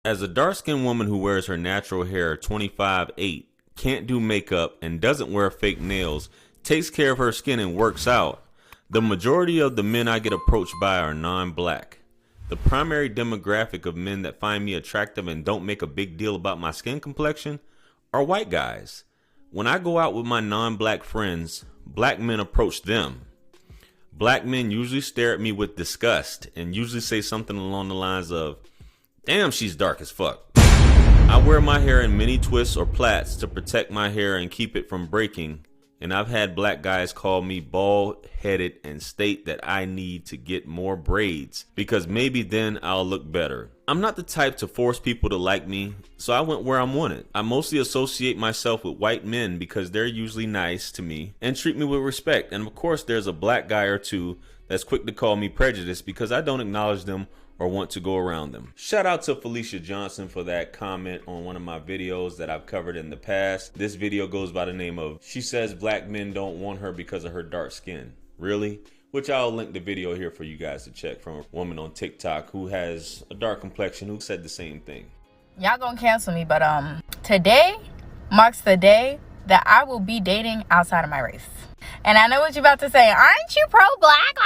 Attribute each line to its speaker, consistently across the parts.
Speaker 1: As a dark-skinned woman who wears her natural hair 25/8, can't do makeup, and doesn't wear fake nails, takes care of her skin and works out, the majority of the men I get approached by are non-black. The primary demographic of men that find me attractive and don't make a big deal about my skin complexion are white guys. When I go out with my non-black friends, black men approach them. Black men usually stare at me with disgust and usually say something along the lines of, "Damn, she's dark as fuck." I wear my hair in many twists or plaits to protect my hair and keep it from breaking, and I've had black guys call me bald-headed and state that I need to get more braids because maybe then I'll look better. I'm not the type to force people to like me, so I went where I'm wanted. I mostly associate myself with white men because they're usually nice to me and treat me with respect, and of course there's a black guy or two that's quick to call me prejudiced because I don't acknowledge them or want to go around them. Shout out to Felicia Johnson for that comment on one of my videos that I've covered in the past. This video goes by the name of, she says black men don't want her because of her dark skin. Really? Which I'll link the video here for you guys to check, from a woman on TikTok who has a dark complexion who said the same thing.
Speaker 2: Y'all gonna cancel me, but today marks the day that I will be dating outside of my race. And I know what you're about to say. Aren't you pro-black?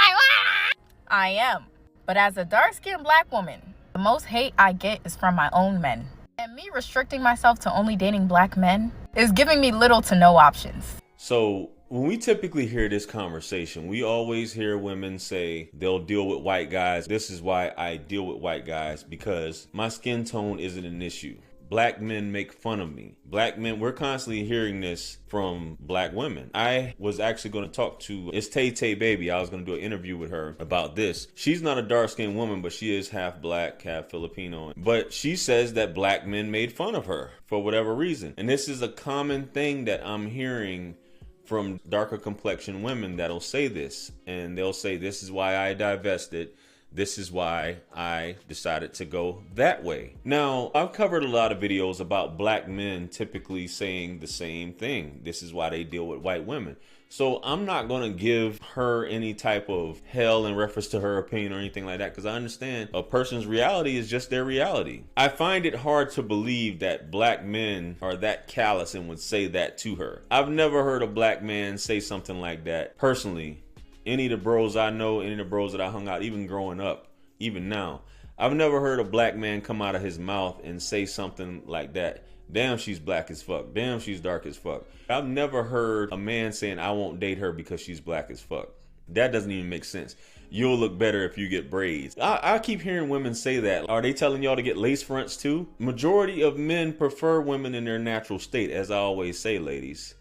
Speaker 2: I am. But as a dark-skinned black woman, the most hate I get is from my own men. And me restricting myself to only dating black men is giving me little to no options.
Speaker 1: So when we typically hear this conversation, we always hear women say they'll deal with white guys. This is why I deal with white guys, because my skin tone isn't an issue. Black men make fun of me. Black men, we're constantly hearing this from black women. I was actually going to talk to, it's Tay Tay Baby. I was going to do an interview with her about this. She's not a dark-skinned woman, but she is half black, half Filipino. But she says that black men made fun of her for whatever reason. And this is a common thing that I'm hearing from darker complexion women that'll say this. And they'll say, this is why I divested. This is why I decided to go that way. Now, I've covered a lot of videos about black men typically saying the same thing. This is why they deal with white women. So I'm not going to give her any type of hell in reference to her opinion or anything like that, because I understand a person's reality is just their reality. I find it hard to believe that black men are that callous and would say that to her. I've never heard a black man say something like that personally. Any of the bros I know, any of the bros that I hung out, even growing up, even now, I've never heard a black man come out of his mouth and say something like that. Damn, she's black as fuck. Damn, she's dark as fuck. I've never heard a man saying, I won't date her because she's black as fuck. That doesn't even make sense. You'll look better if you get braids. I keep hearing women say that. Are they telling y'all to get lace fronts too? Majority of men prefer women in their natural state, as I always say, ladies.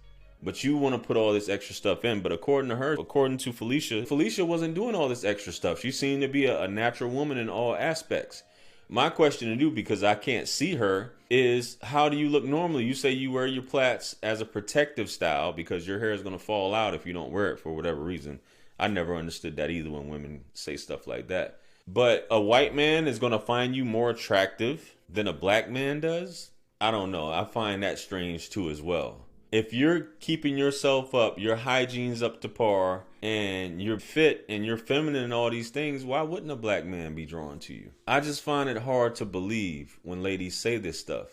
Speaker 1: But you want to put all this extra stuff in. But according to her, according to Felicia wasn't doing all this extra stuff. She seemed to be a natural woman in all aspects. My question to you, because I can't see her, is how do you look normally? You say you wear your plaits as a protective style because your hair is going to fall out if you don't wear it for whatever reason. I never understood that either when women say stuff like that. But a white man is going to find you more attractive than a black man does? I don't know. I find that strange too as well. If you're keeping yourself up, your hygiene's up to par, and you're fit and you're feminine and all these things, why wouldn't a black man be drawn to you? I just find it hard to believe when ladies say this stuff.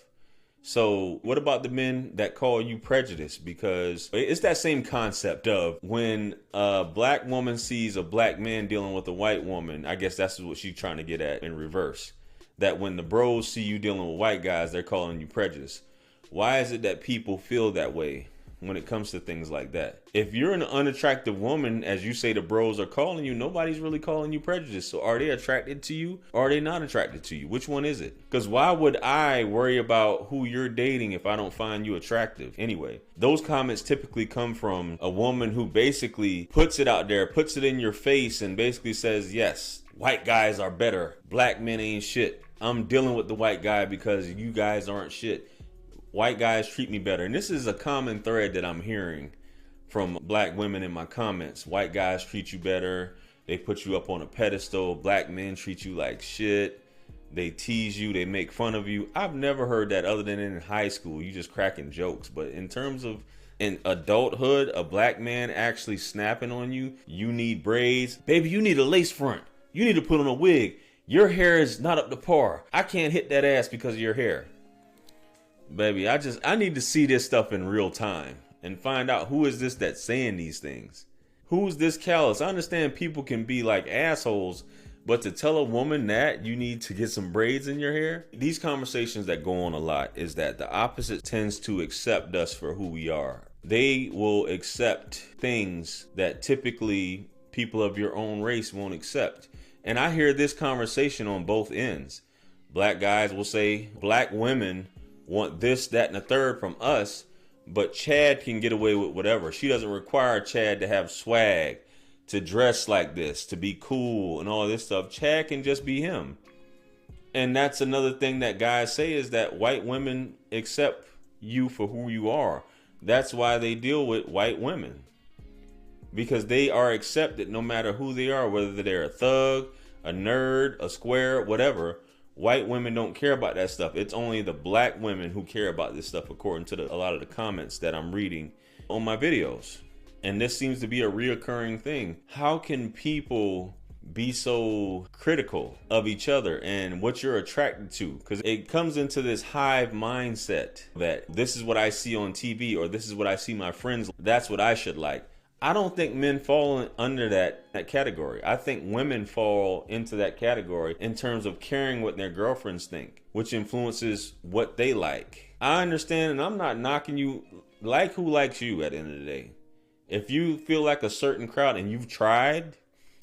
Speaker 1: So what about the men that call you prejudiced? Because it's that same concept of when a black woman sees a black man dealing with a white woman, I guess that's what she's trying to get at in reverse. That when the bros see you dealing with white guys, they're calling you prejudiced. Why is it that people feel that way when it comes to things like that? If you're an unattractive woman, as you say the bros are calling you, nobody's really calling you prejudiced. So are they attracted to you or are they not attracted to you? Which one is it? Because why would I worry about who you're dating if I don't find you attractive? Anyway, those comments typically come from a woman who basically puts it out there, puts it in your face and basically says, yes, white guys are better. Black men ain't shit. I'm dealing with the white guy because you guys aren't shit. White guys treat me better. And this is a common thread that I'm hearing from black women in my comments. White guys treat you better. They put you up on a pedestal. Black men treat you like shit. They tease you. They make fun of you. I've never heard that other than in high school. You just cracking jokes. But in terms of in adulthood, a black man actually snapping on you, you need braids. Baby, you need a lace front. You need to put on a wig. Your hair is not up to par. I can't hit that ass because of your hair. Baby, I need to see this stuff in real time and find out who is this that's saying these things. Who's this callous? I understand people can be like assholes, but to tell a woman that you need to get some braids in your hair, these conversations that go on a lot is that the opposite tends to accept us for who we are. They will accept things that typically people of your own race won't accept. And I hear this conversation on both ends. Black guys will say black women want this, that, and the third from us, but Chad can get away with whatever. She doesn't require Chad to have swag, to dress like this, to be cool and all this stuff. Chad can just be him. And that's another thing that guys say is that white women accept you for who you are. That's why they deal with white women. Because they are accepted no matter who they are, whether they're a thug, a nerd, a square, whatever. White women don't care about that stuff. It's only the black women who care about this stuff, according to a lot of the comments that I'm reading on my videos. And this seems to be a reoccurring thing. How can people be so critical of each other and what you're attracted to? Because it comes into this hive mindset that this is what I see on TV, or this is what I see my friends, that's what I should like. I don't think men fall under that category. I think women fall into that category in terms of caring what their girlfriends think, which influences what they like. I understand, and I'm not knocking you. Like who likes you at the end of the day. If you feel like a certain crowd and you've tried,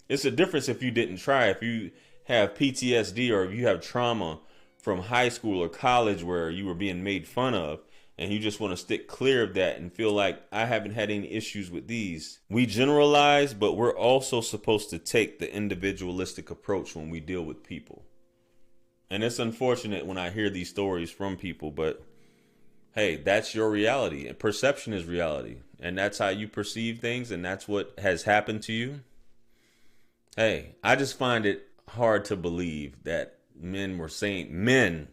Speaker 1: it's a difference if you didn't try. If you have PTSD or if you have trauma from high school or college where you were being made fun of, and you just want to stick clear of that and feel like I haven't had any issues with these. We generalize, but we're also supposed to take the individualistic approach when we deal with people. And it's unfortunate when I hear these stories from people, but hey, that's your reality. And perception is reality. And that's how you perceive things, and that's what has happened to you. Hey, I just find it hard to believe that men,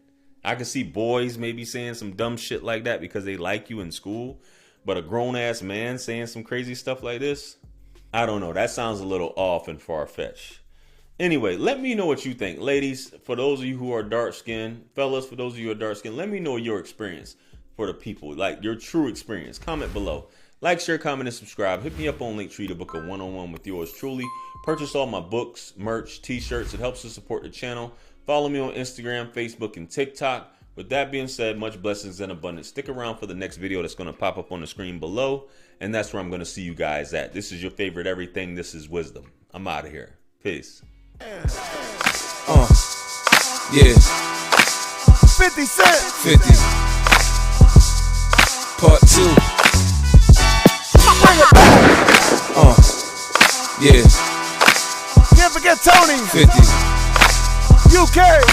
Speaker 1: I could see boys maybe saying some dumb shit like that because they like you in school, but a grown-ass man saying some crazy stuff like this, I don't know. That sounds a little off and far-fetched. Anyway, let me know what you think. Ladies, for those of you who are dark-skinned, fellas, for those of you who are dark-skinned, let me know your experience for the people, like your true experience. Comment below. Like, share, comment, and subscribe. Hit me up on Linktree to book a one-on-one with yours truly. Purchase all my books, merch, t-shirts. It helps to support the channel. Follow me on Instagram, Facebook, and TikTok. With that being said, much blessings and abundance. Stick around for the next video that's going to pop up on the screen below. And that's where I'm going to see you guys at. This is your favorite everything. This is Wisdom. I'm out of here. Peace.
Speaker 3: Yeah. 50 Cent. 50. Part 2. Bring it back. Yeah. Can't forget Tony. 50. UK.